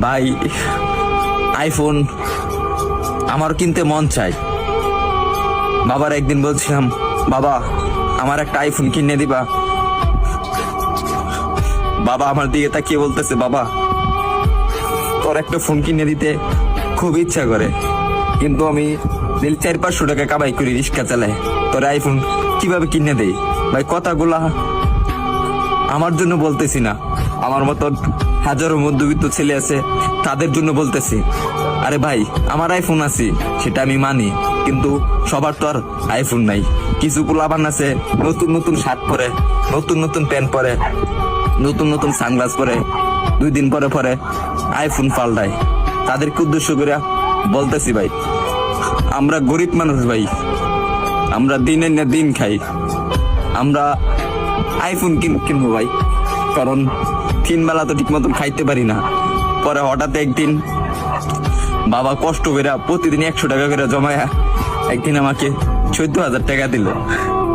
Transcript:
ভাই আইফোন আমার কিনতে মন চাই। বাবার একদিন বলছিলাম, বাবা আমার একটা আইফোন কিনে দিবা। বাবা আমার দিকে তাকিয়ে বলতেছে, বাবা তোর একটা ফোন কিনে দিতে খুব ইচ্ছা করে, কিন্তু আমি 400-500 টাকা কামাই করি, রিক্সা চালাই, তোর আইফোন কিভাবে কিনে দেই? ভাই কথাগুলা আমার জন্য বলতেছি না, আমার মতন হাজারো মধ্যবিত্ত ছেলে আছে তাদের জন্য বলতেছি। আরে ভাই আমার আইফোন আছে সেটা আমি মানি, কিন্তু সবার তো আর আইফোন নাই। কিছু পোলাপান আছে নতুন নতুন শার্ট পরে, নতুন নতুন প্যান্ট পরে, নতুন নতুন সানগ্লাস পরে, 2 দিন পরে পরে আইফোন পাল্টায়। তাদেরকে উদ্দেশ্য করে বলতেছি, ভাই আমরা গরিব মানুষ, ভাই আমরা দিনের না দিন খাই, আমরা আইফোন কিনবো ভাই, কারণ 3 বেলা তো ঠিক মতন খাইতে পারি না। পরে হঠাৎ একদিন বাবা কষ্ট করে প্রতিদিন 100 টাকা করে জমায়া একদিন আমাকে 14,000 টাকা দিল।